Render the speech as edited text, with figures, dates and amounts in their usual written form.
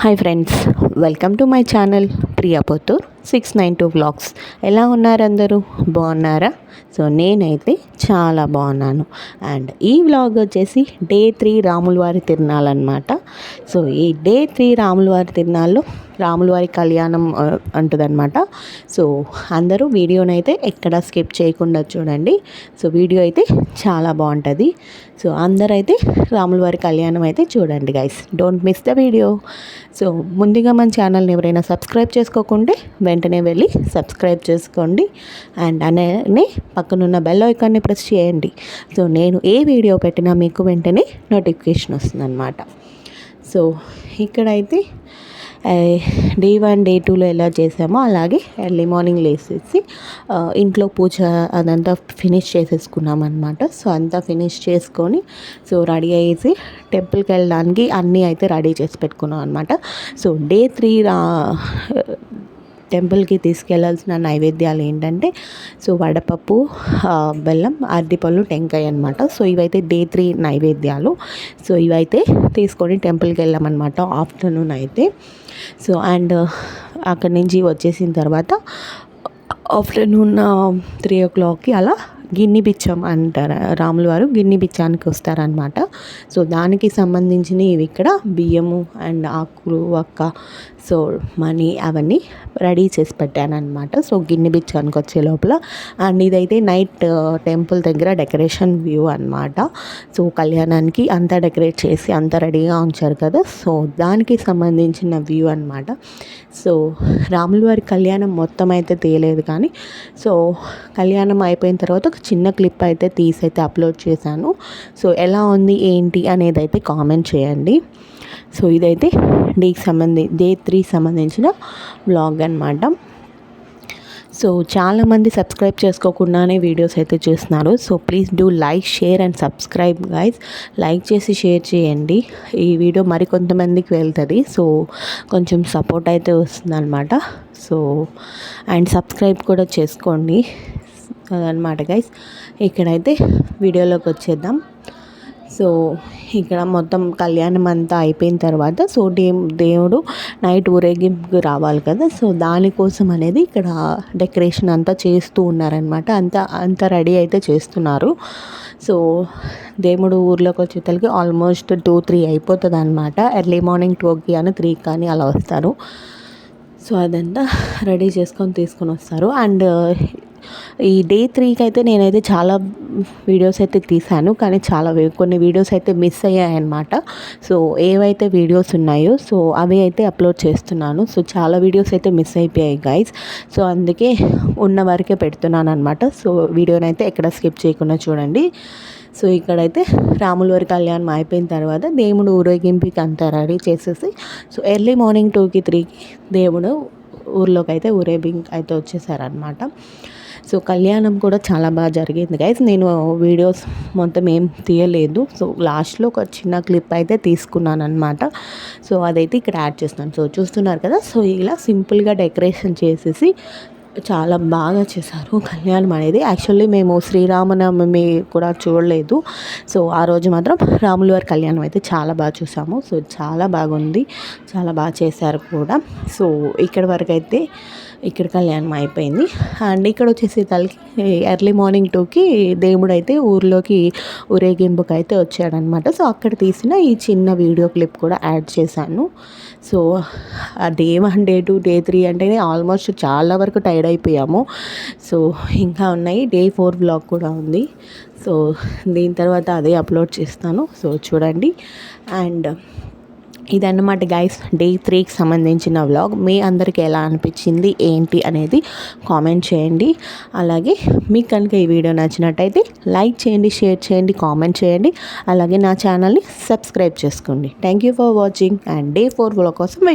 Hi friends, welcome to my channel Priya Pottur 692 vlogs. ఎలా ఉన్నారు అందరూ? బాగున్నారా? సో నేనైతే చాలా బాగున్నాను. అండ్ ఈ వ్లాగ్ వచ్చేసి డే 3 రాములవారి తిరునాళ్ళు అనమాట. సో ఈ డే 3 రాములవారి తిరునాళ్ళు రాములవారి కళ్యాణం అంటుందన్నమాట. సో అందరూ వీడియోనైతే ఎక్కడ స్కిప్ చేయకుండా చూడండి. సో వీడియో అయితే చాలా బాగుంటుంది. సో అందరైతే రాములవారి కళ్యాణం అయితే చూడండి guys, don't miss the video. So ముందుగా మన ఛానల్ని ఎవరైనా సబ్స్క్రైబ్ చేసుకోకుంటే వెంటనే వెళ్ళి సబ్స్క్రైబ్ చేసుకోండి. అండ్ అలానే పక్కనున్న బెల్ ఐకాన్ని ప్రెస్ చేయండి. సో నేను ఏ వీడియో పెట్టినా మీకు వెంటనే నోటిఫికేషన్ వస్తుందన్నమాట. సో ఇక్కడైతే డే 1 డే 2లో ఎలా చేసామో అలాగే ఎర్లీ మార్నింగ్ లేసేసి ఇంట్లో పూజ అదంతా ఫినిష్ చేసేసుకున్నాం అనమాట. సో అంతా ఫినిష్ చేసుకొని సో రెడీ అయ్యేసి టెంపుల్కి వెళ్ళడానికి అన్నీ అయితే రెడీ చేసి పెట్టుకున్నాం అనమాట. సో డే 3 టెంపుల్కి తీసుకెళ్లాల్సిన నైవేద్యాలు ఏంటంటే సో వడపప్పు, బెల్లం, అరటిపళ్ళు, టెంకాయ అనమాట. సో ఇవైతే డే 3 నైవేద్యాలు. సో ఇవైతే తీసుకొని టెంపుల్కి వెళ్ళామన్నమాట ఆఫ్టర్నూన్ అయితే. సో అండ్ అక్కడి నుంచి వచ్చేసిన తర్వాత ఆఫ్టర్నూన్ 3 o'clockకి అలా గిన్నె బిచ్చం అంటారు, రాముల వారు గిన్నె బిచ్చానికి వస్తారనమాట. సో దానికి సంబంధించినవి ఇవి ఇక్కడ బియ్యము అండ్ ఆకులు, వక్క, సో మనీ అవన్నీ రెడీ చేసి పెట్టాను అనమాట. సో గిన్నె బిచ్చానికి వచ్చే లోపల. అండ్ ఇదైతే నైట్ టెంపుల్ దగ్గర డెకరేషన్ వ్యూ అనమాట. సో కళ్యాణానికి అంతా డెకరేట్ చేసి అంతా రెడీగా ఉంచారు కదా, సో దానికి సంబంధించిన వ్యూ అనమాట. సో రాముల వారి కళ్యాణం మొత్తం అయితే తీయలేదు కానీ సో కళ్యాణం అయిపోయిన తర్వాత ఒక చిన్న క్లిప్ అయితే తీసైతే అప్లోడ్ చేశాను. సో ఎలా ఉంది ఏంటి అనేది అయితే కామెంట్ చేయండి. సో ఇదైతే డే 3 సంబంధించిన వ్లాగ్ అనమాట. సో చాలామంది సబ్స్క్రైబ్ చేసుకోకుండానే వీడియోస్ అయితే చూస్తున్నారు. So please do like, share and subscribe guys. Like చేసి షేర్ చేయండి, ఈ వీడియో మరికొంతమందికి వెళ్తుంది. సో కొంచెం సపోర్ట్ అయితే వస్తుందన్నమాట. సో అండ్ సబ్స్క్రైబ్ కూడా చేసుకోండి అదనమాట గైస్. ఇక్కడైతే వీడియోలోకి వచ్చేద్దాం. సో ఇక్కడ మొత్తం కళ్యాణం అంతా అయిపోయిన తర్వాత సో దేవుడు నైట్ ఊరేగింపుకి రావాలి కదా, సో దానికోసం అనేది ఇక్కడ డెకరేషన్ అంతా చేస్తూ ఉన్నారనమాట. అంతా రెడీ అయితే చేస్తున్నారు. సో దేవుడు ఊర్లోకి వచ్చేసరికి ఆల్మోస్ట్ 2-3 అయిపోతుంది అనమాట. ఎర్లీ మార్నింగ్ 2కి కానీ 3కి కానీ అలా వస్తారు. సో అదంతా రెడీ చేసుకొని తీసుకొని వస్తారు. అండ్ ఈ డే 3కి అయితే నేనైతే చాలా వీడియోస్ అయితే తీశాను కానీ కొన్ని వీడియోస్ అయితే మిస్ అయ్యాయన్నమాట. సో ఏవైతే వీడియోస్ ఉన్నాయో సో అవి అయితే అప్లోడ్ చేస్తున్నాను. సో చాలా వీడియోస్ అయితే మిస్ అయిపోయాయి గైస్. సో అందుకే ఉన్న వరకే పెడుతున్నాను అనమాట. సో వీడియోనైతే ఎక్కడ స్కిప్ చేయకుండా చూడండి. సో ఇక్కడైతే రాముల వారి కళ్యాణం అయిపోయిన తర్వాత దేవుడు ఊరేగింపుకి అంతా రెడీ చేసేసి సో ఎర్లీ మార్నింగ్ 2కి 3కి దేవుడు ఊర్లోకి అయితే ఊరేగింపు అయితే వచ్చేసారనమాట. సో కళ్యాణం కూడా చాలా బాగా జరిగింది గైస్. నేను వీడియోస్ మొత్తం ఏం తీయలేదు. సో లాస్ట్లో ఒక చిన్న క్లిప్ అయితే తీసుకున్నాను అనమాట. సో అదైతే ఇక్కడ యాడ్ చేస్తున్నాను. సో చూస్తున్నారు కదా, సో ఇలా సింపుల్గా డెకరేషన్ చేసేసి చాలా బాగా చేశారు కళ్యాణం అనేది. యాక్చువల్లీ మేము శ్రీరామనవమి కూడా చూడలేదు. సో ఆ రోజు మాత్రం రాముల వారి కళ్యాణం అయితే చాలా బాగా చూసాము. సో చాలా బాగుంది, చాలా బాగా చేశారు కూడా. సో ఇక్కడ వరకు అయితే ఇక్కడ కళ్యాణం అయిపోయింది. అండ్ ఇక్కడ వచ్చేసి తలకి ఎర్లీ మార్నింగ్ 2కి దేవుడు అయితే ఊర్లోకి ఊరేగింపుకి అయితే వచ్చాడనమాట. సో అక్కడ తీసిన ఈ చిన్న వీడియో క్లిప్ కూడా యాడ్ చేశాను. సో డే 1 డే 2 డే 3 అంటేనే ఆల్మోస్ట్ చాలా వరకు టైర్డ్ అయిపోయాము. సో ఇంకా ఉన్నాయి, డే 4 వ్లాగ్ కూడా ఉంది. సో దీని తర్వాత అదే అప్లోడ్ చేస్తాను. సో చూడండి. అండ్ ఇదన్నమాట గైస్ డే 3కి సంబంధించిన వ్లాగ్. మీ అందరికీ ఎలా అనిపించింది ఏంటి అనేది కామెంట్ చేయండి. అలాగే మీకు కనుక ఈ వీడియో నచ్చినట్టయితే లైక్ చేయండి, షేర్ చేయండి, కామెంట్ చేయండి. అలాగే నా ఛానల్ని సబ్స్క్రైబ్ చేసుకోండి. Thank you for watching. And day 4 vlog కోసం